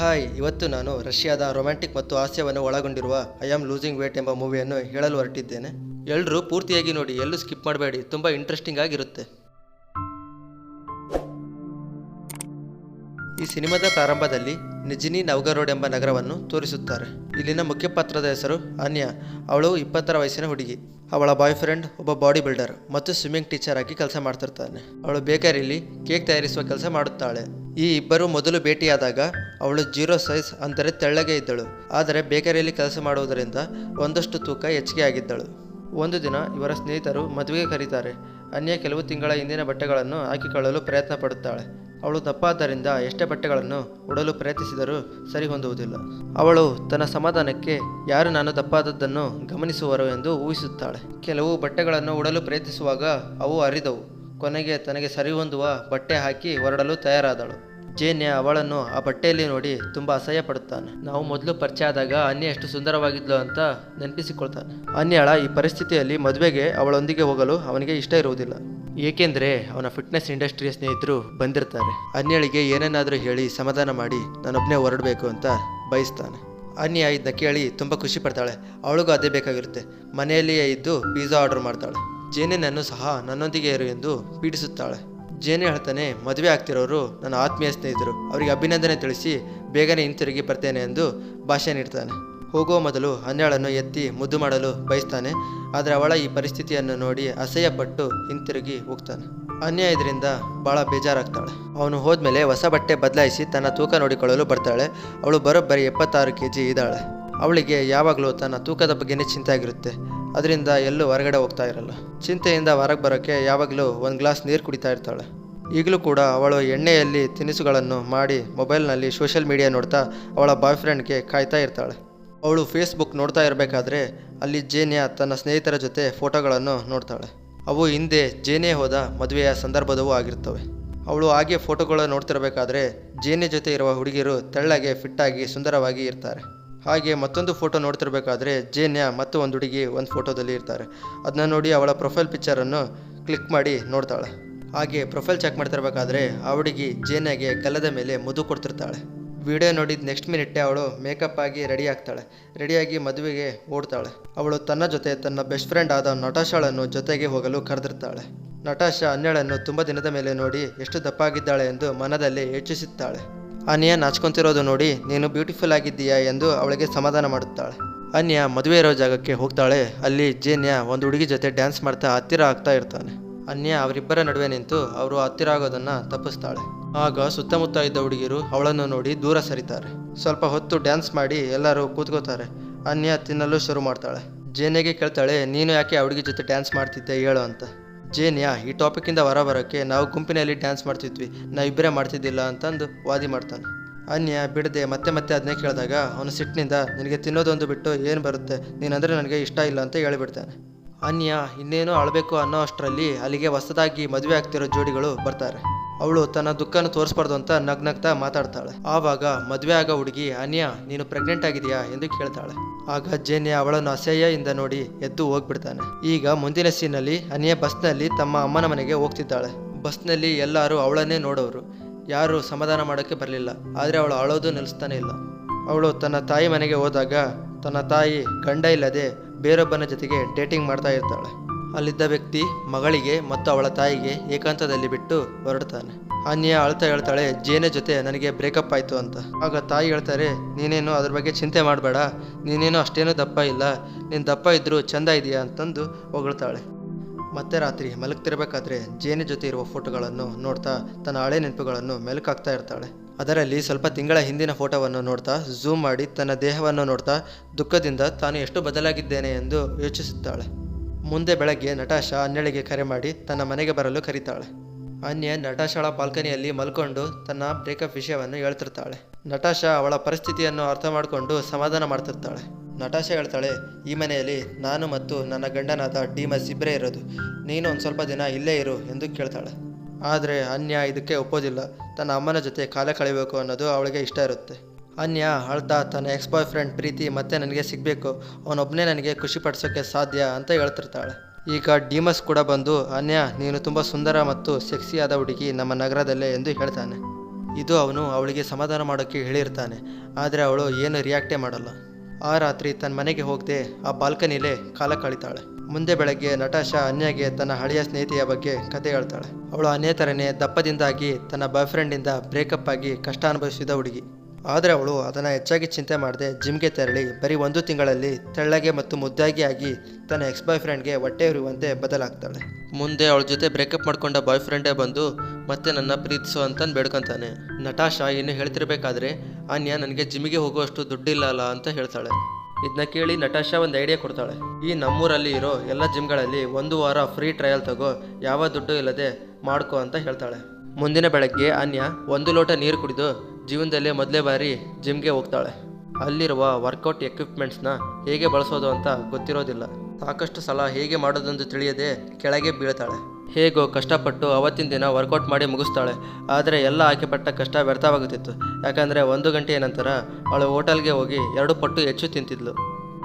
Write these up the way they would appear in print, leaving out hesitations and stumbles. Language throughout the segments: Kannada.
ಹಾಯ್, ಇವತ್ತು ನಾನು ರಷ್ಯಾದ ರೊಮ್ಯಾಂಟಿಕ್ ಮತ್ತು ಹಾಸ್ಯವನ್ನು ಒಳಗೊಂಡಿರುವ ಐ ಆಮ್ ಲೂಸಿಂಗ್ ವೇಟ್ ಎಂಬ ಮೂವಿಯನ್ನು ಹೇಳಲು ಹೊರಟಿದ್ದೇನೆ. ಎಲ್ಲರೂ ಪೂರ್ತಿಯಾಗಿ ನೋಡಿ, ಎಲ್ಲೂ ಸ್ಕಿಪ್ ಮಾಡಬೇಡಿ, ತುಂಬ ಇಂಟ್ರೆಸ್ಟಿಂಗ್ ಆಗಿರುತ್ತೆ. ಈ ಸಿನಿಮಾದ ಪ್ರಾರಂಭದಲ್ಲಿ ನಿಜಿನಿ ನವ್ಗರೋಡ್ ಎಂಬ ನಗರವನ್ನು ತೋರಿಸುತ್ತಾರೆ. ಇಲ್ಲಿನ ಮುಖ್ಯ ಪಾತ್ರದ ಹೆಸರು ಅನ್ಯಾ. ಅವಳು 20ರ ವಯಸ್ಸಿನ ಹುಡುಗಿ. ಅವಳ ಬಾಯ್ ಫ್ರೆಂಡ್ ಒಬ್ಬ ಬಾಡಿ ಬಿಲ್ಡರ್ ಮತ್ತು ಸ್ವಿಮ್ಮಿಂಗ್ ಟೀಚರ್ ಆಗಿ ಕೆಲಸ ಮಾಡ್ತಿರ್ತಾನೆ. ಅವಳು ಬೇಕರಿಯಲ್ಲಿ ಕೇಕ್ ತಯಾರಿಸುವ ಕೆಲಸ ಮಾಡುತ್ತಾಳೆ. ಈ ಇಬ್ಬರು ಮೊದಲು ಭೇಟಿಯಾದಾಗ ಅವಳು 0 ಸೈಜ್ ಅಂದರೆ ತೆಳ್ಳಗೆ ಇದ್ದಳು. ಆದರೆ ಬೇಕರಿಯಲ್ಲಿ ಕೆಲಸ ಮಾಡುವುದರಿಂದ ಒಂದಷ್ಟು ತೂಕ ಹೆಚ್ಚಿಗೆ ಆಗಿದ್ದಳು. ಒಂದು ದಿನ ಇವರ ಸ್ನೇಹಿತರು ಮದುವೆಗೆ ಕರೀತಾರೆ. ಅನ್ಯ ಕೆಲವು ತಿಂಗಳ ಹಿಂದಿನ ಬಟ್ಟೆಗಳನ್ನು ಹಾಕಿಕೊಳ್ಳಲು ಪ್ರಯತ್ನ ಪಡುತ್ತಾಳೆ. ಅವಳು ದಪ್ಪ ಆದ್ದರಿಂದ ಎಷ್ಟೇ ಬಟ್ಟೆಗಳನ್ನು ಉಡಲು ಪ್ರಯತ್ನಿಸಿದರೂ ಸರಿ ಹೊಂದುವುದಿಲ್ಲ. ಅವಳು ತನ್ನ ಸಮಾಧಾನಕ್ಕೆ ಯಾರು ನಾನು ದಪ್ಪಾದದ್ದನ್ನು ಗಮನಿಸುವರು ಎಂದು ಊಹಿಸುತ್ತಾಳೆ. ಕೆಲವು ಬಟ್ಟೆಗಳನ್ನು ಉಡಲು ಪ್ರಯತ್ನಿಸುವಾಗ ಅವು ಹರಿದವು. ಕೊನೆಗೆ ತನಗೆ ಸರಿ ಹೊಂದುವ ಬಟ್ಟೆ ಹಾಕಿ ಹೊರಡಲು ತಯಾರಾದಳು. ಜೇನ್ಯ ಅವಳನ್ನು ಆ ಬಟ್ಟೆಯಲ್ಲಿ ನೋಡಿ ತುಂಬ ಅಸಹ್ಯ ಪಡುತ್ತಾನೆ. ನಾವು ಮೊದಲು ಪರಿಚಯ ಆದಾಗ ಅನ್ಯ ಎಷ್ಟು ಸುಂದರವಾಗಿದ್ಲು ಅಂತ ನೆನಪಿಸಿಕೊಳ್ತಾನೆ. ಅನ್ಯಾಳ ಈ ಪರಿಸ್ಥಿತಿಯಲ್ಲಿ ಮದುವೆಗೆ ಅವಳೊಂದಿಗೆ ಹೋಗಲು ಅವನಿಗೆ ಇಷ್ಟ ಇರುವುದಿಲ್ಲ. ಏಕೆಂದರೆ ಅವನ ಫಿಟ್ನೆಸ್ ಇಂಡಸ್ಟ್ರಿಯ ಸ್ನೇಹಿತರು ಬಂದಿರ್ತಾರೆ. ಅನ್ಯಳಿಗೆ ಏನೇನಾದರೂ ಹೇಳಿ ಸಮಾಧಾನ ಮಾಡಿ ನಾನೊಬ್ಬನೇ ಹೊರಡಬೇಕು ಅಂತ ಬಯಸ್ತಾನೆ. ಅನ್ಯ ಇದನ್ನ ಕೇಳಿ ತುಂಬ ಖುಷಿ ಪಡ್ತಾಳೆ. ಅವಳಿಗೂ ಅದೇ ಬೇಕಾಗಿರುತ್ತೆ. ಮನೆಯಲ್ಲಿಯೇ ಇದ್ದು ಪಿಜ್ಜಾ ಆರ್ಡರ್ ಮಾಡ್ತಾಳೆ. ಜೇನಿನನ್ನು ಸಹ ನನ್ನೊಂದಿಗೆ ಇರು ಎಂದು ಪೀಡಿಸುತ್ತಾಳೆ. ಜೇನೆ ಹೇಳ್ತಾನೆ, ಮದುವೆ ಆಗ್ತಿರೋರು ನನ್ನ ಆತ್ಮೀಯ ಸ್ನೇಹಿತರು, ಅವರಿಗೆ ಅಭಿನಂದನೆ ತಿಳಿಸಿ ಬೇಗನೆ ಹಿಂತಿರುಗಿ ಬರ್ತೇನೆ ಎಂದು ಭಾಷೆ ನೀಡ್ತಾನೆ. ಹೋಗುವ ಮೊದಲು ಅನ್ಯಾಳನ್ನು ಎತ್ತಿ ಮುದ್ದು ಮಾಡಲು ಬಯಸ್ತಾನೆ. ಆದರೆ ಅವಳ ಈ ಪರಿಸ್ಥಿತಿಯನ್ನು ನೋಡಿ ಅಸಹ್ಯಪಟ್ಟು ಹಿಂತಿರುಗಿ ಹೋಗ್ತಾನೆ. ಅನ್ಯ ಇದರಿಂದ ಭಾಳ ಬೇಜಾರಾಗ್ತಾಳೆ. ಅವನು ಹೋದ್ಮೇಲೆ ಹೊಸ ಬಟ್ಟೆ ಬದಲಾಯಿಸಿ ತನ್ನ ತೂಕ ನೋಡಿಕೊಳ್ಳಲು ಬರ್ತಾಳೆ. ಅವಳು ಬರೋಬ್ಬರಿ 76 kg ಇದ್ದಾಳೆ. ಅವಳಿಗೆ ಯಾವಾಗಲೂ ತನ್ನ ತೂಕದ ಬಗ್ಗೆನೇ ಚಿಂತೆ ಆಗಿರುತ್ತೆ. ಅದರಿಂದ ಎಲ್ಲೂ ಹೊರಗಡೆ ಹೋಗ್ತಾ ಇರಲ್ಲ. ಚಿಂತೆಯಿಂದ ಹೊರಗೆ ಬರೋಕ್ಕೆ ಯಾವಾಗಲೂ ಒಂದು ಗ್ಲಾಸ್ ನೀರು ಕುಡಿತಾ ಇರ್ತಾಳೆ. ಈಗಲೂ ಕೂಡ ಅವಳು ಎಣ್ಣೆಯಲ್ಲಿ ತಿನಿಸುಗಳನ್ನು ಮಾಡಿ ಮೊಬೈಲ್ನಲ್ಲಿ ಸೋಷಿಯಲ್ ಮೀಡಿಯಾ ನೋಡ್ತಾ ಅವಳ ಬಾಯ್ ಫ್ರೆಂಡ್ಗೆ ಕಾಯ್ತಾ ಇರ್ತಾಳೆ. ಅವಳು ಫೇಸ್ಬುಕ್ ನೋಡ್ತಾ ಇರಬೇಕಾದ್ರೆ ಅಲ್ಲಿ ಜೇನ್ಯ ತನ್ನ ಸ್ನೇಹಿತರ ಜೊತೆ ಫೋಟೋಗಳನ್ನು ನೋಡ್ತಾಳೆ. ಅವು ಹಿಂದೆ ಜೇನೆ ಹೋದ ಮದುವೆಯ ಸಂದರ್ಭದವೂ ಆಗಿರ್ತವೆ. ಅವಳು ಹಾಗೆ ಫೋಟೋಗಳನ್ನು ನೋಡ್ತಿರಬೇಕಾದ್ರೆ ಜೇನೆ ಜೊತೆ ಇರುವ ಹುಡುಗಿಯರು ತೆಳ್ಳಗೆ ಫಿಟ್ಟಾಗಿ ಸುಂದರವಾಗಿ ಇರ್ತಾರೆ. ಹಾಗೆ ಮತ್ತೊಂದು ಫೋಟೋ ನೋಡ್ತಿರ್ಬೇಕಾದ್ರೆ ಜೇನ್ಯ ಮತ್ತು ಒಂದು ಹುಡುಗಿ ಒಂದು ಫೋಟೋದಲ್ಲಿ ಇರ್ತಾರೆ. ಅದನ್ನ ನೋಡಿ ಅವಳ ಪ್ರೊಫೈಲ್ ಪಿಕ್ಚರನ್ನು ಕ್ಲಿಕ್ ಮಾಡಿ ನೋಡ್ತಾಳೆ. ಹಾಗೆ ಪ್ರೊಫೈಲ್ ಚೆಕ್ ಮಾಡ್ತಿರ್ಬೇಕಾದ್ರೆ ಆ ಹುಡುಗಿ ಜೇನ್ಯಾಗೆ ಗಲ್ಲದ ಮೇಲೆ ಮುದ್ದು ಕೊಡ್ತಿರ್ತಾಳೆ. ವಿಡಿಯೋ ನೋಡಿದ ನೆಕ್ಸ್ಟ್ ಮಿನಿಟ್ಟೆ ಅವಳು ಮೇಕಪ್ ಆಗಿ ರೆಡಿ ಆಗ್ತಾಳೆ. ರೆಡಿಯಾಗಿ ಮದುವೆಗೆ ಓಡ್ತಾಳೆ. ಅವಳು ತನ್ನ ಜೊತೆ ತನ್ನ ಬೆಸ್ಟ್ ಫ್ರೆಂಡ್ ಆದ ನಟಾಶಾಳನ್ನು ಜೊತೆಗೆ ಹೋಗಲು ಕರೆದಿರ್ತಾಳೆ. ನಟಾಶಾ ಅನ್ಯಳನ್ನು ತುಂಬ ದಿನದ ಮೇಲೆ ನೋಡಿ ಎಷ್ಟು ದಪ್ಪಾಗಿದ್ದಾಳೆ ಎಂದು ಮನದಲ್ಲಿ ಯೋಚಿಸುತ್ತಾಳೆ. ಅನ್ಯ ನಾಚ್ಕೊಂತಿರೋದು ನೋಡಿ ನೀನು ಬ್ಯೂಟಿಫುಲ್ ಆಗಿದ್ದೀಯಾ ಎಂದು ಅವಳಿಗೆ ಸಮಾಧಾನ ಮಾಡುತ್ತಾಳೆ. ಅನ್ಯ ಮದುವೆ ಇರೋ ಜಾಗಕ್ಕೆ ಹೋಗ್ತಾಳೆ. ಅಲ್ಲಿ ಜೇನ್ಯ ಒಂದು ಹುಡುಗಿ ಜೊತೆ ಡ್ಯಾನ್ಸ್ ಮಾಡ್ತಾ ಹತ್ತಿರ ಆಗ್ತಾ ಇರ್ತಾನೆ. ಅನ್ಯ ಅವರಿಬ್ಬರ ನಡುವೆ ನಿಂತು ಅವರು ಹತ್ತಿರ ಆಗೋದನ್ನು ತಪ್ಪಿಸ್ತಾಳೆ. ಆಗ ಸುತ್ತಮುತ್ತ ಇದ್ದ ಹುಡುಗಿರು ಅವಳನ್ನು ನೋಡಿ ದೂರ ಸರಿತಾರೆ. ಸ್ವಲ್ಪ ಹೊತ್ತು ಡ್ಯಾನ್ಸ್ ಮಾಡಿ ಎಲ್ಲರೂ ಕೂತ್ಕೋತಾರೆ. ಅನ್ಯ ತಿನ್ನಲು ಶುರು ಮಾಡ್ತಾಳೆ. ಜೇನ್ಯಗೆ ಕೇಳ್ತಾಳೆ, ನೀನು ಯಾಕೆ ಆ ಹುಡುಗಿ ಜೊತೆ ಡ್ಯಾನ್ಸ್ ಮಾಡ್ತಿದ್ದೆ ಹೇಳು ಅಂತ. ಜೇನ್ಯ ಈ ಟಾಪಿಕ್ಕಿಂದ ಹೊರಬರೋಕ್ಕೆ ನಾವು ಗುಂಪಿನಲ್ಲಿ ಡ್ಯಾನ್ಸ್ ಮಾಡ್ತಿದ್ವಿ, ನಾವಿಬ್ಬರೇ ಮಾಡ್ತಿದ್ದಿಲ್ಲ ಅಂತಂದು ವಾದಿ ಮಾಡ್ತಾನೆ. ಅನ್ಯ ಬಿಡದೆ ಮತ್ತೆ ಅದನ್ನೇ ಕೇಳಿದಾಗ ಅವನು ಸಿಟ್ಟಿನಿಂದ ನಿನಗೆ ತಿನ್ನೋದೊಂದು ಬಿಟ್ಟು ಏನು ಬರುತ್ತೆ, ನೀನಂದರೆ ನನಗೆ ಇಷ್ಟ ಇಲ್ಲ ಅಂತ ಹೇಳಿಬಿಡ್ತಾನೆ. ಅನ್ಯ ಇನ್ನೇನು ಅಳಬೇಕು ಅನ್ನೋ ಅಷ್ಟರಲ್ಲಿ ಅಲ್ಲಿಗೆ ಹೊಸದಾಗಿ ಮದುವೆ ಆಗ್ತಿರೋ ಜೋಡಿಗಳು ಬರ್ತಾರೆ. ಅವಳು ತನ್ನ ದುಃಖನ ತೋರಿಸ್ಬಾರ್ದು ಅಂತ ನಗ್ನಗ್ತಾ ಮಾತಾಡ್ತಾಳೆ. ಆವಾಗ ಮದುವೆ ಆಗೋ ಹುಡುಗಿ ಅನ್ಯ ನೀನು ಪ್ರೆಗ್ನೆಂಟ್ ಆಗಿದೆಯಾ ಎಂದು ಕೇಳ್ತಾಳೆ. ಆಗ ಜೇನ್ಯ ಅವಳನ್ನು ಅಸಹ್ಯದಿಂದ ನೋಡಿ ಎದ್ದು ಹೋಗ್ಬಿಡ್ತಾನೆ. ಈಗ ಮುಂದಿನ ಸೀನಲ್ಲಿ ಅನ್ಯ ಬಸ್ನಲ್ಲಿ ತಮ್ಮ ಅಮ್ಮನ ಮನೆಗೆ ಹೋಗ್ತಿದ್ದಾಳೆ. ಬಸ್ನಲ್ಲಿ ಎಲ್ಲರೂ ಅವಳನ್ನೇ ನೋಡೋರು. ಯಾರು ಸಮಾಧಾನ ಮಾಡೋಕ್ಕೆ ಬರಲಿಲ್ಲ. ಆದರೆ ಅವಳು ಅಳೋದು ನಿಲ್ಲಿಸ್ತಾನೆ ಇಲ್ಲ. ಅವಳು ತನ್ನ ತಾಯಿ ಮನೆಗೆ ಹೋದಾಗ ತನ್ನ ತಾಯಿ ಗಂಡ ಇಲ್ಲದೆ ಬೇರೊಬ್ಬನ ಜೊತೆಗೆ ಡೇಟಿಂಗ್ ಮಾಡ್ತಾ ಇರ್ತಾಳೆ. ಅಲ್ಲಿದ್ದ ವ್ಯಕ್ತಿ ಮಗಳಿಗೆ ಮತ್ತು ಅವಳ ತಾಯಿಗೆ ಏಕಾಂತದಲ್ಲಿ ಬಿಟ್ಟು ಹೊರಡ್ತಾನೆ. ಅನ್ಯ ಅಳ್ತಾ ಹೇಳ್ತಾಳೆ, ಜೇನೆ ಜೊತೆ ನನಗೆ ಬ್ರೇಕಪ್ ಆಯಿತು ಅಂತ. ಆಗ ತಾಯಿ ಹೇಳ್ತಾರೆ, ನೀನೇನು ಅದ್ರ ಬಗ್ಗೆ ಚಿಂತೆ ಮಾಡಬೇಡ, ನೀನೇನು ಅಷ್ಟೇನು ದಪ್ಪ ಇಲ್ಲ, ನೀನು ದಪ್ಪ ಇದ್ದರೂ ಚೆಂದ ಇದೆಯಾ ಅಂತಂದು ಹೊಗಳ್ತಾಳೆ. ಮತ್ತೆ ರಾತ್ರಿ ಮಲಗ್ತಿರ್ಬೇಕಾದ್ರೆ ಜೇನೆ ಜೊತೆ ಇರುವ ಫೋಟೋಗಳನ್ನು ನೋಡ್ತಾ ತನ್ನ ಹಳೆ ನೆನಪುಗಳನ್ನು ಮೆಲುಕಾಗ್ತಾ ಇರ್ತಾಳೆ. ಅದರಲ್ಲಿ ಸ್ವಲ್ಪ ತಿಂಗಳ ಹಿಂದಿನ ಫೋಟೋವನ್ನು ನೋಡ್ತಾ ಝೂಮ್ ಮಾಡಿ ತನ್ನ ದೇಹವನ್ನು ನೋಡ್ತಾ ದುಃಖದಿಂದ ತಾನು ಎಷ್ಟು ಬದಲಾಗಿದ್ದೇನೆ ಎಂದು ಯೋಚಿಸುತ್ತಾಳೆ. ಮುಂದೆ ಬೆಳಗ್ಗೆ ನಟಾಶಾ ಅನ್ಯಳಿಗೆ ಕರೆ ಮಾಡಿ ತನ್ನ ಮನೆಗೆ ಬರಲು ಕರೀತಾಳೆ. ಅನ್ಯ ನಟಾಶಾಳ ಬಾಲ್ಕನಿಯಲ್ಲಿ ಮಲ್ಕೊಂಡು ತನ್ನ ಬ್ರೇಕಪ್ ವಿಷಯವನ್ನು ಹೇಳ್ತಿರ್ತಾಳೆ. ನಟಾಶಾ ಅವಳ ಪರಿಸ್ಥಿತಿಯನ್ನು ಅರ್ಥ ಮಾಡಿಕೊಂಡು ಸಮಾಧಾನ ಮಾಡ್ತಿರ್ತಾಳೆ. ನಟಾಶಾ ಹೇಳ್ತಾಳೆ, ಈ ಮನೆಯಲ್ಲಿ ನಾನು ಮತ್ತು ನನ್ನ ಗಂಡನಾದ ಡಿಮಸ್ ಇಬ್ಬರೇ ಇರೋದು, ನೀನು ಒಂದು ಸ್ವಲ್ಪ ದಿನ ಇಲ್ಲೇ ಇರು ಎಂದು ಕೇಳ್ತಾಳೆ. ಆದರೆ ಅನ್ಯ ಇದಕ್ಕೆ ಒಪ್ಪೋದಿಲ್ಲ. ತನ್ನ ಅಮ್ಮನ ಜೊತೆ ಕಾಲ ಕಳೆಯಬೇಕು ಅನ್ನೋದು ಅವಳಿಗೆ ಇಷ್ಟ ಇರುತ್ತೆ. ಅನ್ಯ ಅಳ್ತಾ ತನ್ನ ಎಕ್ಸ್ ಬಾಯ್ ಫ್ರೆಂಡ್ ಪ್ರೀತಿ ಮತ್ತೆ ನನಗೆ ಸಿಗಬೇಕು, ಅವನೊಬ್ಬನೇ ನನಗೆ ಖುಷಿ ಪಡಿಸೋಕ್ಕೆ ಸಾಧ್ಯ ಅಂತ ಹೇಳ್ತಿರ್ತಾಳೆ. ಈಗ ಡಿಮಸ್ ಕೂಡ ಬಂದು ಅನ್ಯ ನೀನು ತುಂಬ ಸುಂದರ ಮತ್ತು ಸೆಕ್ಸಿಯಾದ ಹುಡುಗಿ ನಮ್ಮ ನಗರದಲ್ಲೇ ಎಂದು ಹೇಳ್ತಾನೆ. ಇದು ಅವನು ಅವಳಿಗೆ ಸಮಾಧಾನ ಮಾಡೋಕ್ಕೆ ಹೇಳಿರ್ತಾನೆ. ಆದರೆ ಅವಳು ಏನು ರಿಯಾಕ್ಟೇ ಮಾಡಲ್ಲ. ಆ ರಾತ್ರಿ ತನ್ನ ಮನೆಗೆ ಹೋಗದೆ ಆ ಬಾಲ್ಕನಿಲೇ ಕಾಲ ಕಳೀತಾಳೆ. ಮುಂದೆ ಬೆಳಗ್ಗೆ ನಟಾಶಾ ಅನ್ಯಾಗೆ ತನ್ನ ಹಳೆಯ ಸ್ನೇಹಿತೆಯ ಬಗ್ಗೆ ಕತೆ ಹೇಳ್ತಾಳೆ. ಅವಳು ಅನ್ಯ ಥರನೇ ದಪ್ಪದಿಂದಾಗಿ ತನ್ನ ಬಾಯ್ ಫ್ರೆಂಡಿಂದ ಬ್ರೇಕಪ್ ಆಗಿ ಕಷ್ಟ ಅನುಭವಿಸಿದ ಹುಡುಗಿ. ಆದರೆ ಅವಳು ಅದನ್ನು ಹೆಚ್ಚಾಗಿ ಚಿಂತೆ ಮಾಡದೆ ಜಿಮ್ಗೆ ತೆರಳಿ ಬರೀ 1 ತಿಂಗಳಲ್ಲಿ ತೆಳ್ಳಗೆ ಮತ್ತು ಮುದ್ದಾಗಿ ಆಗಿ ತನ್ನ ಎಕ್ಸ್ ಬಾಯ್ ಫ್ರೆಂಡ್ಗೆ ಹೊಟ್ಟೆ ಉರಿಯುವಂತೆ ಬದಲಾಗ್ತಾಳೆ. ಮುಂದೆ ಅವಳ ಜೊತೆ ಬ್ರೇಕಪ್ ಮಾಡ್ಕೊಂಡ ಬಾಯ್ ಫ್ರೆಂಡೇ ಬಂದು ಮತ್ತೆ ನನ್ನ ಪ್ರೀತಿಸು ಅಂತ ಬೇಡ್ಕೊತಾನೆ. ನಟಾಶಾ ಇನ್ನು ಹೇಳ್ತಿರ್ಬೇಕಾದ್ರೆ ಅನ್ಯ ನನಗೆ ಜಿಮ್ಮಿಗೆ ಹೋಗುವಷ್ಟು ದುಡ್ಡಿಲ್ಲ ಅಲ್ಲ ಅಂತ ಹೇಳ್ತಾಳೆ. ಇದನ್ನ ಕೇಳಿ ನಟಾಶಾ ಒಂದು ಐಡಿಯಾ ಕೊಡ್ತಾಳೆ. ಈ ನಮ್ಮೂರಲ್ಲಿ ಇರೋ ಎಲ್ಲ ಜಿಮ್ಗಳಲ್ಲಿ 1 ವಾರ ಫ್ರೀ ಟ್ರಯಲ್ ತಗೋ, ಯಾವ ದುಡ್ಡು ಇಲ್ಲದೆ ಮಾಡ್ಕೊ ಅಂತ ಹೇಳ್ತಾಳೆ. ಮುಂದಿನ ಬೆಳಗ್ಗೆ ಅನ್ಯ 1 ಲೋಟ ನೀರು ಕುಡಿದು ಜೀವನದಲ್ಲೇ ಮೊದಲೇ ಬಾರಿ ಜಿಮ್ಗೆ ಹೋಗ್ತಾಳೆ. ಅಲ್ಲಿರುವ ವರ್ಕೌಟ್ ಎಕ್ವಿಪ್ಮೆಂಟ್ಸ್ನ ಹೇಗೆ ಬಳಸೋದು ಅಂತ ಗೊತ್ತಿರೋದಿಲ್ಲ. ಸಾಕಷ್ಟು ಸಲ ಹೇಗೆ ಮಾಡೋದೆಂದು ತಿಳಿಯದೆ ಕೆಳಗೆ ಬೀಳ್ತಾಳೆ. ಹೇಗೋ ಕಷ್ಟಪಟ್ಟು ಅವತ್ತಿನ ದಿನ ವರ್ಕೌಟ್ ಮಾಡಿ ಮುಗಿಸ್ತಾಳೆ. ಆದರೆ ಎಲ್ಲ ಆಕೆಪಟ್ಟ ಕಷ್ಟ ವ್ಯರ್ಥವಾಗುತ್ತಿತ್ತು. ಯಾಕಂದರೆ 1 ಗಂಟೆಯ ನಂತರ ಅವಳು ಹೋಟೆಲ್ಗೆ ಹೋಗಿ 2 ಪಟ್ಟು ಹೆಚ್ಚು ತಿಂತಿದ್ಲು.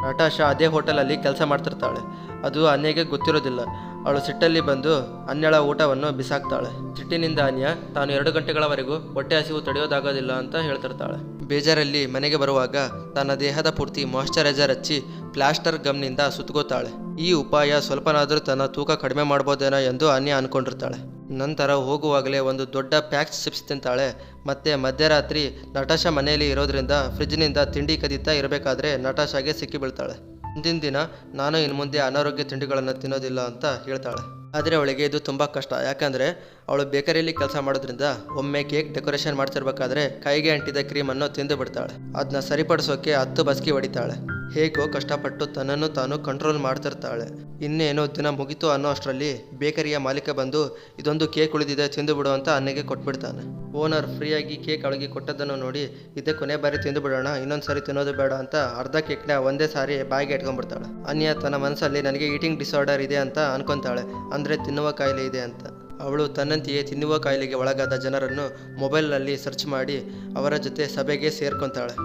ನಟಾಶಾ ಅದೇ ಹೋಟೆಲಲ್ಲಿ ಕೆಲಸ ಮಾಡ್ತಿರ್ತಾಳೆ. ಅದು ಅನ್ಯಗೆ ಗೊತ್ತಿರೋದಿಲ್ಲ. ಅವಳು ಸಿಟ್ಟಲ್ಲಿ ಬಂದು ಅನ್ಯಳ ಊಟವನ್ನು ಬಿಸಾಕ್ತಾಳೆ. ಸಿಟ್ಟಿನಿಂದ ಅನ್ಯ ತಾನು 2 ಗಂಟೆಗಳವರೆಗೂ ಹೊಟ್ಟೆ ಹಸಿವು ತಡೆಯೋದಾಗೋದಿಲ್ಲ ಅಂತ ಹೇಳ್ತಿರ್ತಾಳೆ. ಬೇಜಾರಲ್ಲಿ ಮನೆಗೆ ಬರುವಾಗ ತನ್ನ ದೇಹದ ಪೂರ್ತಿ ಮಾಯ್ಶ್ಚರೈಸರ್ ಹಚ್ಚಿ ಪ್ಲಾಸ್ಟರ್ ಗಮ್ನಿಂದ ಸುತ್ತಗೋತಾಳೆ. ಈ ಉಪಾಯ ಸ್ವಲ್ಪನಾದರೂ ತನ್ನ ತೂಕ ಕಡಿಮೆ ಮಾಡ್ಬೋದೇನೋ ಎಂದು ಅನ್ಯ ಅಂದ್ಕೊಂಡಿರ್ತಾಳೆ. ನಂತರ ಹೋಗುವಾಗಲೇ ಒಂದು ದೊಡ್ಡ ಪ್ಯಾಕ್ಸ್ ಚಿಪ್ಸ್ ತಿಂತಾಳೆ. ಮತ್ತೆ ಮಧ್ಯರಾತ್ರಿ ನಟಾಶಾ ಮನೆಯಲ್ಲಿ ಇರೋದ್ರಿಂದ ಫ್ರಿಜ್ನಿಂದ ತಿಂಡಿ ಕದೀತಾ ಇರಬೇಕಾದ್ರೆ ನಟಾಶಾಗೆ ಸಿಕ್ಕಿ ಬೀಳ್ತಾಳೆ. ಮುಂದಿನ ದಿನ ನಾನು ಇನ್ನು ಮುಂದೆ ಅನಾರೋಗ್ಯ ತಿಂಡಿಗಳನ್ನು ತಿನ್ನೋದಿಲ್ಲ ಅಂತ ಹೇಳ್ತಾಳೆ. ಆದರೆ ಅವಳಿಗೆ ಇದು ತುಂಬ ಕಷ್ಟ. ಯಾಕಂದರೆ ಅವಳು ಬೇಕರಿಯಲ್ಲಿ ಕೆಲಸ ಮಾಡೋದ್ರಿಂದ ಒಮ್ಮೆ ಕೇಕ್ ಡೆಕೋರೇಷನ್ ಮಾಡ್ತಿರ್ಬೇಕಾದ್ರೆ ಕೈಗೆ ಅಂಟಿದ ಕ್ರೀಮನ್ನು ತಿಂದು ಬಿಡ್ತಾಳೆ. ಅದನ್ನ ಸರಿಪಡಿಸೋಕೆ 10 ಬಸ್ಕಿ ಹೊಡಿತಾಳೆ. ಹೇಗೋ ಕಷ್ಟಪಟ್ಟು ತನ್ನನ್ನು ತಾನು ಕಂಟ್ರೋಲ್ ಮಾಡ್ತಿರ್ತಾಳೆ. ಇನ್ನೇನು ದಿನ ಮುಗಿತು ಅನ್ನೋ ಅಷ್ಟರಲ್ಲಿ ಬೇಕರಿಯ ಮಾಲೀಕ ಬಂದು ಇದೊಂದು ಕೇಕ್ ಉಳಿದಿದೆ ತಿಂದು ಬಿಡು ಅಂತ ಅನ್ನೆಗೆ ಕೊಟ್ಬಿಡ್ತಾನೆ. ಓನರ್ ಫ್ರೀಯಾಗಿ ಕೇಕ್ ಅವಳಿಗೆ ಕೊಟ್ಟದ್ದನ್ನು ನೋಡಿ ಇದೇ ಕೊನೆ ಬಾರಿ ತಿಂದು ಬಿಡೋಣ, ಇನ್ನೊಂದು ಸಾರಿ ತಿನ್ನೋದು ಬೇಡ ಅಂತ ಅರ್ಧ ಕೇಕ್ನ ಒಂದೇ ಸಾರಿ ಬಾಯಿಗೆ ಇಟ್ಕೊಂಡ್ಬಿಡ್ತಾಳೆ. ಅನ್ಯ ತನ್ನ ಮನಸ್ಸಲ್ಲಿ ನನಗೆ ಈಟಿಂಗ್ ಡಿಸಾರ್ಡರ್ ಇದೆ ಅಂತ ಅನ್ಕೊತಾಳೆ, ಅಂದರೆ ತಿನ್ನುವ ಕಾಯಿಲೆ ಇದೆ ಅಂತ. ಅವಳು ತನ್ನಂತೆಯೇ ತಿನ್ನುವ ಕಾಯಿಲೆಗೆ ಒಳಗಾದ ಜನರನ್ನು ಮೊಬೈಲ್ನಲ್ಲಿ ಸರ್ಚ್ ಮಾಡಿ ಅವರ ಜೊತೆ ಸಭೆಗೆ ಸೇರ್ಕೊತಾಳೆ.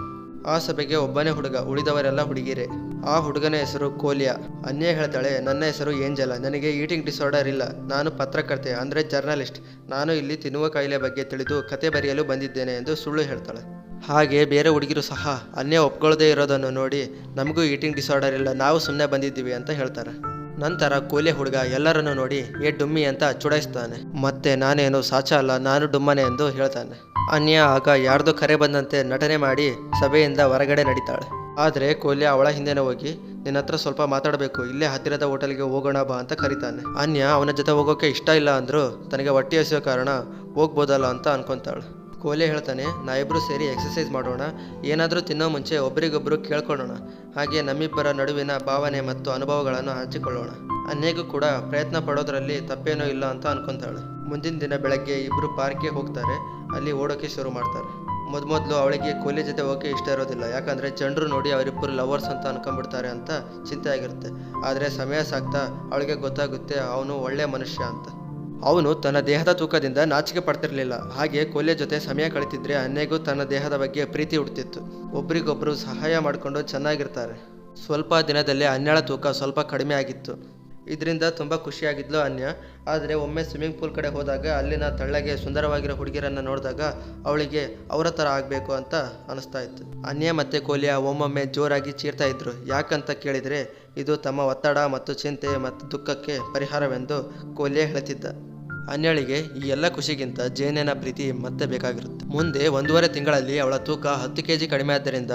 ಆ ಸಭೆಗೆ ಒಬ್ಬನೇ ಹುಡುಗ, ಉಳಿದವರೆಲ್ಲ ಹುಡುಗಿರೆ. ಆ ಹುಡುಗನ ಹೆಸರು ಕೋಲಿಯಾ. ಅನ್ಯ ಹೇಳ್ತಾಳೆ, ನನ್ನ ಹೆಸರು ಏಂಜಲ, ನನಗೆ ಈಟಿಂಗ್ ಡಿಸಾರ್ಡರ್ ಇಲ್ಲ, ನಾನು ಪತ್ರಕರ್ತೆ ಅಂದರೆ ಜರ್ನಲಿಸ್ಟ್, ನಾನು ಇಲ್ಲಿ ತಿನ್ನುವ ಕಾಯಿಲೆ ಬಗ್ಗೆ ತಿಳಿದು ಕತೆ ಬರೆಯಲು ಬಂದಿದ್ದೇನೆ ಎಂದು ಸುಳ್ಳು ಹೇಳ್ತಾಳೆ. ಹಾಗೆ ಬೇರೆ ಹುಡುಗಿರು ಸಹ ಅನ್ಯ ಒಪ್ಕೊಳ್ಳದೇ ಇರೋದನ್ನು ನೋಡಿ ನಮಗೂ ಈಟಿಂಗ್ ಡಿಸಾರ್ಡರ್ ಇಲ್ಲ, ನಾವು ಸುಮ್ಮನೆ ಬಂದಿದ್ದೀವಿ ಅಂತ ಹೇಳ್ತಾರೆ. ನಂತರ ಕೋಲೆ ಹುಡುಗ ಎಲ್ಲರನ್ನು ನೋಡಿ ಡುಮ್ಮಿ ಅಂತ ಚುಡಾಯಿಸ್ತಾನೆ. ಮತ್ತೆ ನಾನೇನು ಸಾಚ ಅಲ್ಲ, ನಾನು ಡುಮ್ಮನೆ ಎಂದು ಹೇಳ್ತಾನೆ. ಅನ್ಯ ಆಗ ಯಾರ್ದೋ ಕರೆ ಬಂದಂತೆ ನಟನೆ ಮಾಡಿ ಸಭೆಯಿಂದ ಹೊರಗಡೆ ನಡೀತಾಳೆ. ಆದರೆ ಕೋಲ್ಯ ಅವಳ ಹಿಂದೆನೇ ಹೋಗಿ ನಿನ್ನ ಹತ್ರ ಸ್ವಲ್ಪ ಮಾತಾಡಬೇಕು, ಇಲ್ಲೇ ಹತ್ತಿರದ ಹೋಟೆಲ್ಗೆ ಹೋಗೋಣ ಬಾ ಅಂತ ಕರೀತಾನೆ. ಅನ್ಯ ಅವನ ಜೊತೆ ಹೋಗೋಕೆ ಇಷ್ಟ ಇಲ್ಲ ಅಂದರೂ ತನಗೆ ಹೊಟ್ಟೆ ಹಸಿಯೋ ಕಾರಣ ಹೋಗ್ಬೋದಲ್ಲ ಅಂತ ಅನ್ಕೊತಾಳೆ. ಕೋಲೆ ಹೇಳ್ತಾನೆ, ನಾವಿಬ್ಬರು ಸೇರಿ ಎಕ್ಸಸೈಸ್ ಮಾಡೋಣ, ಏನಾದರೂ ತಿನ್ನೋ ಮುಂಚೆ ಒಬ್ರಿಗೊಬ್ಬರು ಕೇಳ್ಕೊಳ್ಳೋಣ, ಹಾಗೆ ನಮ್ಮಿಬ್ಬರ ನಡುವಿನ ಭಾವನೆ ಮತ್ತು ಅನುಭವಗಳನ್ನು ಹಂಚಿಕೊಳ್ಳೋಣ. ಅನ್ಯಗೂ ಕೂಡ ಪ್ರಯತ್ನ ಪಡೋದ್ರಲ್ಲಿ ತಪ್ಪೇನೂ ಇಲ್ಲ ಅಂತ ಅನ್ಕೊತಾಳೆ. ಮುಂದಿನ ದಿನ ಬೆಳಗ್ಗೆ ಇಬ್ಬರು ಪಾರ್ಕ್ಗೆ ಹೋಗ್ತಾರೆ. ಅಲ್ಲಿ ಓಡೋಕೆ ಶುರು ಮಾಡ್ತಾರೆ. ಮೊದಲು ಅವಳಿಗೆ ಕೋಲೆ ಜೊತೆ ಹೋಗೋಕೆ ಇಷ್ಟ ಇರೋದಿಲ್ಲ. ಯಾಕಂದರೆ ಜನರು ನೋಡಿ ಅವರಿಬ್ಬರು ಲವರ್ಸ್ ಅಂತ ಅನ್ಕೊಂಡ್ಬಿಡ್ತಾರೆ ಅಂತ ಚಿಂತೆ ಆಗಿರುತ್ತೆ. ಆದರೆ ಸಮಯ ಸಾಗ್ತಾ ಅವಳಿಗೆ ಗೊತ್ತಾಗುತ್ತೆ ಅವನು ಒಳ್ಳೆ ಮನುಷ್ಯ ಅಂತ. ಅವನು ತನ್ನ ದೇಹದ ತೂಕದಿಂದ ನಾಚಿಕೆ ಪಡ್ತಿರ್ಲಿಲ್ಲ. ಹಾಗೆ ಕೋಲೆ ಜೊತೆ ಸಮಯ ಕಳೀತಿದ್ರೆ ಅನ್ಯಗೂ ತನ್ನ ದೇಹದ ಬಗ್ಗೆ ಪ್ರೀತಿ ಹುಡ್ತಿತ್ತು. ಒಬ್ರಿಗೊಬ್ರು ಸಹಾಯ ಮಾಡಿಕೊಂಡು ಚೆನ್ನಾಗಿರ್ತಾರೆ. ಸ್ವಲ್ಪ ದಿನದಲ್ಲೇ ಅನ್ಯಳ ತೂಕ ಸ್ವಲ್ಪ ಕಡಿಮೆ ಆಗಿತ್ತು. ಇದರಿಂದ ತುಂಬ ಖುಷಿಯಾಗಿದ್ಲು ಅನ್ಯ. ಆದರೆ ಒಮ್ಮೆ ಸ್ವಿಮ್ಮಿಂಗ್ ಪೂಲ್ ಕಡೆ ಹೋದಾಗ ಅಲ್ಲಿನ ತಳ್ಳಗೆ ಸುಂದರವಾಗಿರೋ ಹುಡುಗಿಯರನ್ನು ನೋಡಿದಾಗ ಅವಳಿಗೆ ಅವರ ಥರ ಆಗಬೇಕು ಅಂತ ಅನಿಸ್ತಾ ಇತ್ತು. ಅನ್ಯ ಮತ್ತು ಕೋಲಿಯ ಒಮ್ಮೊಮ್ಮೆ ಜೋರಾಗಿ ಚೀರ್ತಾ ಇದ್ರು. ಯಾಕಂತ ಕೇಳಿದರೆ ಇದು ತಮ್ಮ ಒತ್ತಡ ಮತ್ತು ಚಿಂತೆ ಮತ್ತು ದುಃಖಕ್ಕೆ ಪರಿಹಾರವೆಂದು ಕೋಲಿಯ ಹೇಳ್ತಿದ್ದ. ಅನ್ಯಳಿಗೆ ಈ ಎಲ್ಲ ಖುಷಿಗಿಂತ ಜೇನಿನ ಪ್ರೀತಿ ಮತ್ತೆ ಬೇಕಾಗಿರುತ್ತೆ. ಮುಂದೆ 1.5 ತಿಂಗಳಲ್ಲಿ ಅವಳ ತೂಕ 10 kg ಕಡಿಮೆ ಆದ್ದರಿಂದ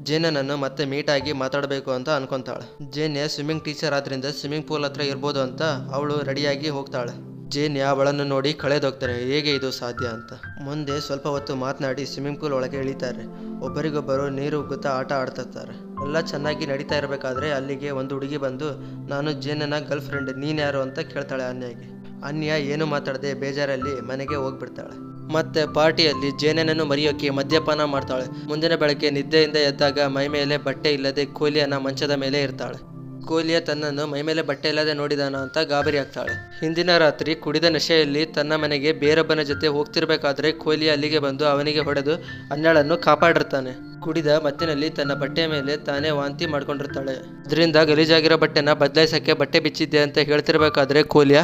ಜೇನನನ್ನು ಮತ್ತೆ ಮೀಟಾಗಿ ಮಾತಾಡಬೇಕು ಅಂತ ಅನ್ಕೊತಾಳೆ. ಜೇನ್ಯ ಸ್ವಿಮ್ಮಿಂಗ್ ಟೀಚರ್ ಆದ್ರಿಂದ ಸ್ವಿಮ್ಮಿಂಗ್ ಪೂಲ್ ಹತ್ರ ಇರ್ಬೋದು ಅಂತ ಅವಳು ರೆಡಿಯಾಗಿ ಹೋಗ್ತಾಳೆ. ಜೇನ್ಯ ಅವಳನ್ನು ನೋಡಿ ಕಳೆದೋಗ್ತಾನೆ, ಹೇಗೆ ಇದು ಸಾಧ್ಯ ಅಂತ. ಮುಂದೆ ಸ್ವಲ್ಪ ಹೊತ್ತು ಮಾತನಾಡಿ ಸ್ವಿಮ್ಮಿಂಗ್ ಪೂಲ್ ಒಳಗೆ ಇಳಿತಾರೆ. ಒಬ್ಬರಿಗೊಬ್ಬರು ನೀರು ಉಗ್ಗುತ್ತಾ ಆಟ ಆಡ್ತಿರ್ತಾರೆ. ಎಲ್ಲ ಚೆನ್ನಾಗಿ ನಡೀತಾ ಇರಬೇಕಾದ್ರೆ ಅಲ್ಲಿಗೆ ಒಂದು ಹುಡುಗಿ ಬಂದು ನಾನು ಜೇನನ ಗರ್ಲ್ ಫ್ರೆಂಡ್, ನೀನು ಯಾರು ಅಂತ ಕೇಳ್ತಾಳೆ ಅನ್ಯಗೆ. ಅನ್ಯ ಏನು ಮಾತಾಡದೆ ಬೇಜಾರಲ್ಲಿ ಮನೆಗೆ ಹೋಗ್ಬಿಡ್ತಾಳೆ. ಮತ್ತೆ ಪಾರ್ಟಿಯಲ್ಲಿ ಜೇನನನ್ನು ಮರೆಯೋಕೆ ಮದ್ಯಪಾನ ಮಾಡ್ತಾಳೆ. ಮುಂದಿನ ಬೆಳಗ್ಗೆ ನಿದ್ದೆಯಿಂದ ಎದ್ದಾಗ ಮೈಮೇಲೆ ಬಟ್ಟೆ ಇಲ್ಲದೆ ಕೋಲಿಯನ ಮಂಚದ ಮೇಲೆ ಇರ್ತಾಳೆ. ಕೋಲಿಯ ತನ್ನನ್ನು ಮೈಮೇಲೆ ಬಟ್ಟೆ ಇಲ್ಲದೆ ನೋಡಿದಾನ ಅಂತ ಗಾಬರಿ ಆಗ್ತಾಳೆ. ಹಿಂದಿನ ರಾತ್ರಿ ಕುಡಿದ ನಶೆಯಲ್ಲಿ ತನ್ನ ಮನೆಗೆ ಬೇರೊಬ್ಬನ ಜೊತೆ ಹೋಗ್ತಿರ್ಬೇಕಾದ್ರೆ ಕೋಲಿಯ ಅಲ್ಲಿಗೆ ಬಂದು ಅವನಿಗೆ ಹೊಡೆದು ಅನ್ಯಳನ್ನು ಕಾಪಾಡಿರ್ತಾನೆ. ಕುಡಿದ ಮತ್ತಿನಲ್ಲಿ ತನ್ನ ಬಟ್ಟೆಯ ಮೇಲೆ ತಾನೇ ವಾಂತಿ ಮಾಡ್ಕೊಂಡಿರ್ತಾಳೆ. ಇದರಿಂದ ಗಲೀಜಾಗಿರೋ ಬಟ್ಟೆನ ಬದಲಾಯಿಸಕ್ಕೆ ಬಟ್ಟೆ ಬಿಚ್ಚಿದ್ದೆ ಅಂತ ಹೇಳ್ತಿರ್ಬೇಕಾದ್ರೆ ಕೋಲಿಯ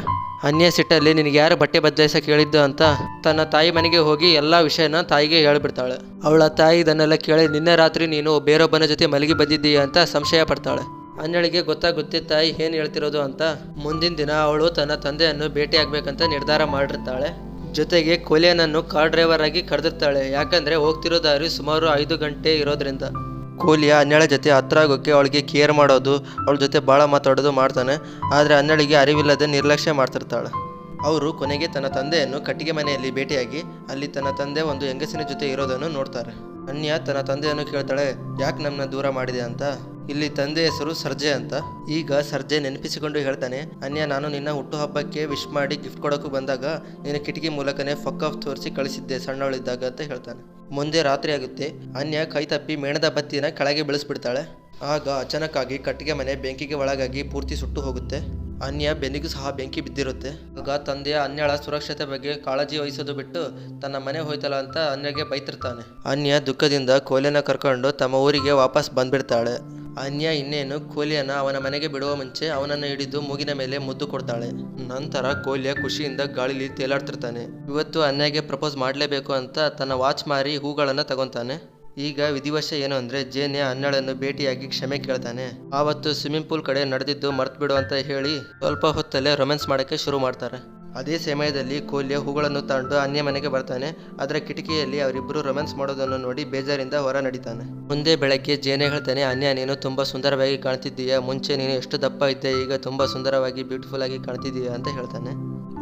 ಅನ್ಯ ಸಿಟ್ಟಲ್ಲಿ ನಿನಗೆ ಯಾರು ಬಟ್ಟೆ ಬದಲಾಯಿಸಕ್ಕೆ ಹೇಳಿದ್ದು ಅಂತ ತನ್ನ ತಾಯಿ ಮನೆಗೆ ಹೋಗಿ ಎಲ್ಲ ವಿಷಯನ ತಾಯಿಗೆ ಹೇಳ್ಬಿಡ್ತಾಳೆ. ಅವಳ ತಾಯಿ ಇದನ್ನೆಲ್ಲ ಕೇಳಿ ನಿನ್ನೆ ರಾತ್ರಿ ನೀನು ಬೇರೊಬ್ಬನ ಜೊತೆ ಮಲಗಿ ಬಂದಿದ್ದೀಯ ಅಂತ ಸಂಶಯ ಪಡ್ತಾಳೆ. ಅನ್ಯಳಿಗೆ ಗೊತ್ತಾಗುತ್ತೆ ತಾಯಿ ಏನು ಹೇಳ್ತಿರೋದು ಅಂತ. ಮುಂದಿನ ದಿನ ಅವಳು ತನ್ನ ತಂದೆಯನ್ನು ಭೇಟಿಯಾಗಬೇಕಂತ ನಿರ್ಧಾರ ಮಾಡಿರ್ತಾಳೆ. ಜೊತೆಗೆ ಕೊಲಿಯನನ್ನು ಕಾರ್ ಡ್ರೈವರ್ ಆಗಿ ಕರೆದಿರ್ತಾಳೆ. ಯಾಕಂದರೆ ಹೋಗ್ತಿರೋ ದಾರಿ ಸುಮಾರು 5 ಗಂಟೆ ಇರೋದ್ರಿಂದ. ಕೋಲಿಯ ಅನ್ಯಳ ಜೊತೆ ಹತ್ರ ಆಗೋಕ್ಕೆ ಅವಳಿಗೆ ಕೇರ್ ಮಾಡೋದು, ಅವಳ ಜೊತೆ ಭಾಳ ಮಾತಾಡೋದು ಮಾಡ್ತಾನೆ. ಆದರೆ ಅನ್ಯಳಿಗೆ ಅರಿವಿಲ್ಲದೆ ನಿರ್ಲಕ್ಷ್ಯ ಮಾಡ್ತಿರ್ತಾಳೆ. ಅವರು ಕೊನೆಗೆ ತನ್ನ ತಂದೆಯನ್ನು ಕಟ್ಟಿಗೆ ಮನೆಯಲ್ಲಿ ಭೇಟಿಯಾಗಿ ಅಲ್ಲಿ ತನ್ನ ತಂದೆ ಒಂದು ಹೆಂಗಸಿನ ಜೊತೆ ಇರೋದನ್ನು ನೋಡ್ತಾರೆ. ಅನ್ಯ ತನ್ನ ತಂದೆಯನ್ನು ಕೇಳ್ತಾಳೆ, ಯಾಕೆ ನಮ್ಮನ್ನ ದೂರ ಮಾಡಿದೆ ಅಂತ. ಇಲ್ಲಿ ತಂದೆ ಹೆಸರು ಸರ್ಜೆ ಅಂತ. ಈಗ ಸರ್ಜೆ ನೆನಪಿಸಿಕೊಂಡು ಹೇಳ್ತಾನೆ, ಅನ್ಯ ನಾನು ನಿನ್ನ ಹುಟ್ಟುಹಬ್ಬಕ್ಕೆ ವಿಶ್ ಮಾಡಿ ಗಿಫ್ಟ್ ಕೊಡೋಕ್ಕೂ ಬಂದಾಗ ನಿನ್ನ ಕಿಟಕಿ ಮೂಲಕನೇ ಫಕ್ ಆಫ್ ತೋರಿಸಿ ಕಳಿಸಿದ್ದೆ ಸಣ್ಣವಳಿದ್ದಾಗ ಅಂತ ಹೇಳ್ತಾನೆ. ಮುಂದೆ ರಾತ್ರಿ ಆಗುತ್ತೆ. ಅನ್ಯ ಕೈ ತಪ್ಪಿ ಮೇಣದ ಬತ್ತಿನ ಕೆಳಗೆ ಬೆಳೆಸ್ಬಿಡ್ತಾಳೆ. ಆಗ ಅಚಾನಕ್ಕಾಗಿ ಕಟ್ಟಿಗೆ ಮನೆ ಬೆಂಕಿಗೆ ಒಳಗಾಗಿ ಪೂರ್ತಿ ಸುಟ್ಟು ಹೋಗುತ್ತೆ. ಅನ್ಯ ಬೆನ್ನಿಗೂ ಸಹ ಬೆಂಕಿ ಬಿದ್ದಿರುತ್ತೆ. ಆಗ ತಂದೆಯ ಅನ್ಯಳ ಸುರಕ್ಷತೆ ಬಗ್ಗೆ ಕಾಳಜಿ ವಹಿಸೋದು ಬಿಟ್ಟು ತನ್ನ ಮನೆ ಹೋಯ್ತಲ್ಲ ಅಂತ ಅನ್ಯಗೆ ಬೈತಿರ್ತಾನೆ. ಅನ್ಯ ದುಃಖದಿಂದ ಕೋಲಿಯನ್ನ ಕರ್ಕೊಂಡು ತಮ್ಮ ಊರಿಗೆ ವಾಪಸ್ ಬಂದ್ಬಿಡ್ತಾಳೆ. ಅನ್ಯ ಇನ್ನೇನು ಕೋಲಿಯನ್ನ ಅವನ ಮನೆಗೆ ಬಿಡುವ ಮುಂಚೆ ಅವನನ್ನು ಹಿಡಿದು ಮೂಗಿನ ಮೇಲೆ ಮುದ್ದು ಕೊಡ್ತಾಳೆ. ನಂತರ ಕೋಲಿಯ ಖುಷಿಯಿಂದ ಗಾಳಿಲಿ ತೇಲಾಡ್ತಿರ್ತಾನೆ. ಇವತ್ತು ಅನ್ಯಗೆ ಪ್ರಪೋಸ್ ಮಾಡಲೇಬೇಕು ಅಂತ ತನ್ನ ವಾಚ್ ಮಾರಿ ಹೂಗಳನ್ನು ತಗೊಂತಾನೆ. ಈಗ ವಿಧಿವಶ ಏನು ಅಂದರೆ ಜೇನೆ ಅನ್ಯಳನ್ನು ಭೇಟಿಯಾಗಿ ಕ್ಷಮೆ ಕೇಳ್ತಾನೆ. ಆವತ್ತು ಸ್ವಿಮ್ಮಿಂಗ್ ಪೂಲ್ ಕಡೆ ನಡೆದಿದ್ದು ಮರ್ತು ಬಿಡು ಅಂತ ಹೇಳಿ ಸ್ವಲ್ಪ ಹೊತ್ತಲ್ಲೇ ರೊಮ್ಯಾನ್ಸ್ ಮಾಡೋಕ್ಕೆ ಶುರು ಮಾಡ್ತಾರೆ. ಅದೇ ಸಮಯದಲ್ಲಿ ಕೋಲಿಯ ಹೂಗಳನ್ನು ತಗೊಂಡು ಅನ್ಯ ಮನೆಗೆ ಬರ್ತಾನೆ. ಅದರ ಕಿಟಕಿಯಲ್ಲಿ ಅವರಿಬ್ಬರು ರೊಮ್ಯಾನ್ಸ್ ಮಾಡೋದನ್ನು ನೋಡಿ ಬೇಜಾರಿಂದ ಹೊರ ನಡೀತಾನೆ. ಮುಂದೆ ಬೆಳಗ್ಗೆ ಜೇನೆ ಹೇಳ್ತಾನೆ, ಅನ್ಯ ನೀನು ತುಂಬ ಸುಂದರವಾಗಿ ಕಾಣ್ತಿದ್ದೀಯಾ. ಮುಂಚೆ ನೀನು ಎಷ್ಟು ದಪ್ಪ ಇದ್ದೆ, ಈಗ ತುಂಬ ಸುಂದರವಾಗಿ ಬ್ಯೂಟಿಫುಲ್ ಆಗಿ ಕಾಣ್ತಿದ್ದೀಯಾ ಅಂತ ಹೇಳ್ತಾನೆ.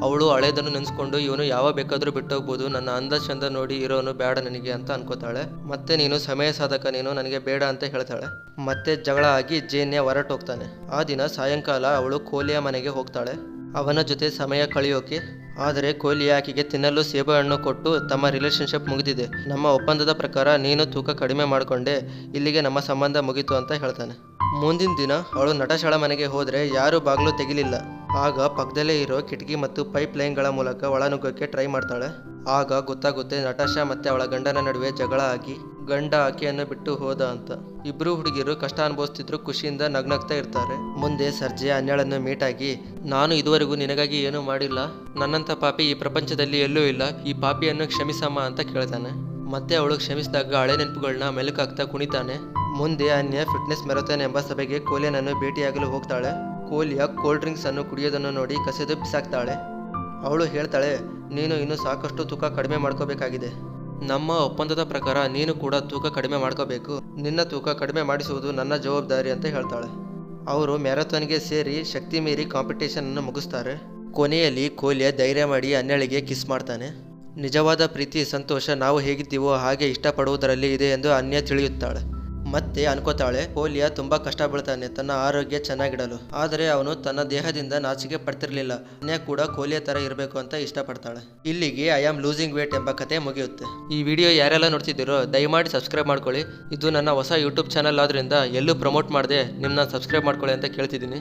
ಅವಳು ಹಳೇದನ್ನು ನೆನೆಸ್ಕೊಂಡು ಇವನು ಯಾವ ಬೇಕಾದರೂ ಬಿಟ್ಟೋಗ್ಬೋದು, ನನ್ನ ಅಂದ ಚಂದ ನೋಡಿ ಇರೋನು ಬೇಡ ನನಗೆ ಅಂತ ಅನ್ಕೋತಾಳೆ. ಮತ್ತೆ ನೀನು ಸಮಯ ಸಾಧಕ, ನೀನು ನನಗೆ ಬೇಡ ಅಂತ ಹೇಳ್ತಾಳೆ. ಮತ್ತೆ ಜಗಳ ಆಗಿ ಜೇನ್ಯ ಹೊರಟೋಗ್ತಾನೆ. ಆ ದಿನ ಸಾಯಂಕಾಲ ಅವಳು ಕೋಲಿಯ ಮನೆಗೆ ಹೋಗ್ತಾಳೆ ಅವನ ಜೊತೆ ಸಮಯ ಕಳೆಯೋಕೆ. ಆದರೆ ಕೋಲಿ ಆಕೆಗೆ ತಿನ್ನಲು ಸೇಬುಹಣ್ಣು ಕೊಟ್ಟು ತಮ್ಮ ರಿಲೇಶನ್ಶಿಪ್ ಮುಗಿದಿದೆ, ನಮ್ಮ ಒಪ್ಪಂದದ ಪ್ರಕಾರ ನೀನು ತೂಕ ಕಡಿಮೆ ಮಾಡಿಕೊಂಡೆ, ಇಲ್ಲಿಗೆ ನಮ್ಮ ಸಂಬಂಧ ಮುಗೀತು ಅಂತ ಹೇಳ್ತಾನೆ. ಮುಂದಿನ ದಿನ ಅವಳು ನಟಶಾಳ ಮನೆಗೆ ಹೋದರೆ ಯಾರೂ ಬಾಗಿಲು ತೆಗಿಲಿಲ್ಲ. ಆಗ ಪಕ್ಕದಲ್ಲೇ ಇರೋ ಕಿಟಕಿ ಮತ್ತು ಪೈಪ್ ಲೈನ್ಗಳ ಮೂಲಕ ಒಳನುಗ್ಗೋಕ್ಕೆ ಟ್ರೈ ಮಾಡ್ತಾಳೆ. ಆಗ ಗೊತ್ತಾಗುತ್ತೆ ನಟಾಶಾ ಮತ್ತೆ ಅವಳ ಗಂಡನ ನಡುವೆ ಜಗಳ ಆಗಿ ಗಂಡ ಆಕೆಯನ್ನು ಬಿಟ್ಟು ಹೋದ ಅಂತ. ಇಬ್ರು ಹುಡುಗಿರು ಕಷ್ಟ ಅನುಭವಿಸ್ತಿದ್ರು, ಖುಷಿಯಿಂದ ನಗ್ನಗ್ತಾ ಇರ್ತಾರೆ. ಮುಂದೆ ಸರ್ಜೆ ಅನ್ಯಳನ್ನು ಮೀಟ್ ಆಗಿ, ನಾನು ಇದುವರೆಗೂ ನಿನಗಾಗಿ ಏನೂ ಮಾಡಿಲ್ಲ, ನನ್ನಂಥ ಪಾಪಿ ಈ ಪ್ರಪಂಚದಲ್ಲಿ ಎಲ್ಲೂ ಇಲ್ಲ, ಈ ಪಾಪಿಯನ್ನು ಕ್ಷಮಿಸಮ್ಮ ಅಂತ ಕೇಳ್ತಾನೆ. ಮತ್ತೆ ಅವಳು ಕ್ಷಮಿಸಿದಾಗ ಹಳೆ ನೆನಪುಗಳನ್ನ ಮೆಲುಕಾಗ್ತಾ ಕುಣಿತಾನೆ. ಮುಂದೆ ಅನ್ಯ ಫಿಟ್ನೆಸ್ ಮ್ಯಾರಥಾನ್ ಎಂಬ ಸಭೆಗೆ ಕೋಲಿಯನನ್ನು ಭೇಟಿಯಾಗಲು ಹೋಗ್ತಾಳೆ. ಕೋಲಿಯ ಕೋಲ್ಡ್ ಡ್ರಿಂಕ್ಸ್ ಅನ್ನು ಕುಡಿಯೋದನ್ನು ನೋಡಿ ಕಸೆದು ಬಿಸಾಕ್ತಾಳೆ. ಅವಳು ಹೇಳ್ತಾಳೆ, ನೀನು ಇನ್ನೂ ಸಾಕಷ್ಟು ತೂಕ ಕಡಿಮೆ ಮಾಡ್ಕೋಬೇಕಾಗಿದೆ, ನಮ್ಮ ಒಪ್ಪಂದದ ಪ್ರಕಾರ ನೀನು ಕೂಡ ತೂಕ ಕಡಿಮೆ ಮಾಡ್ಕೋಬೇಕು, ನಿನ್ನ ತೂಕ ಕಡಿಮೆ ಮಾಡಿಸುವುದು ನನ್ನ ಜವಾಬ್ದಾರಿ ಅಂತ ಹೇಳ್ತಾಳೆ. ಅವರು ಮ್ಯಾರಥಾನ್ಗೆ ಸೇರಿ ಶಕ್ತಿ ಮೀರಿ ಕಾಂಪಿಟೇಷನ್ ಅನ್ನು ಮುಗಿಸ್ತಾರೆ. ಕೊನೆಯಲ್ಲಿ ಕೋಲಿಯ ಧೈರ್ಯ ಮಾಡಿ ಅನ್ಯಳಿಗೆ ಕಿಸ್ ಮಾಡ್ತಾನೆ. ನಿಜವಾದ ಪ್ರೀತಿ ಸಂತೋಷ ನಾವು ಹೇಗಿದ್ದೀವೋ ಹಾಗೆ ಇಷ್ಟಪಡುವುದರಲ್ಲಿ ಇದೆ ಎಂದು ಅನ್ಯ ತಿಳಿಯುತ್ತಾಳೆ. ಮತ್ತೆ ಅನ್ಕೋತಾಳೆ, ಕೋಲಿಯ ತುಂಬ ಕಷ್ಟ ಬೀಳ್ತಾನೆ ತನ್ನ ಆರೋಗ್ಯ ಚೆನ್ನಾಗಿಡಲು, ಆದರೆ ಅವನು ತನ್ನ ದೇಹದಿಂದ ನಾಚಿಕೆ ಪಡ್ತಿರ್ಲಿಲ್ಲ. ಅನ್ಯ ಕೂಡ ಕೋಲಿಯ ಥರ ಇರಬೇಕು ಅಂತ ಇಷ್ಟಪಡ್ತಾಳೆ. ಇಲ್ಲಿಗೆ ಐ ಆಮ್ ಲೂಸಿಂಗ್ ವೇಟ್ ಎಂಬ ಕತೆ ಮುಗಿಯುತ್ತೆ. ಈ ವಿಡಿಯೋ ಯಾರೆಲ್ಲ ನೋಡ್ತಿದ್ದೀರೋ ದಯಮಾಡಿ ಸಬ್ಸ್ಕ್ರೈಬ್ ಮಾಡ್ಕೊಳ್ಳಿ. ಇದು ನನ್ನ ಹೊಸ ಯೂಟ್ಯೂಬ್ ಚಾನಲ್ ಆದ್ರಿಂದ ಎಲ್ಲೂ ಪ್ರಮೋಟ್ ಮಾಡದೆ ನಿಮ್ಮನ್ನ ಸಬ್ಸ್ಕ್ರೈಬ್ ಮಾಡ್ಕೊಳ್ಳಿ ಅಂತ ಕೇಳ್ತಿದ್ದೀನಿ.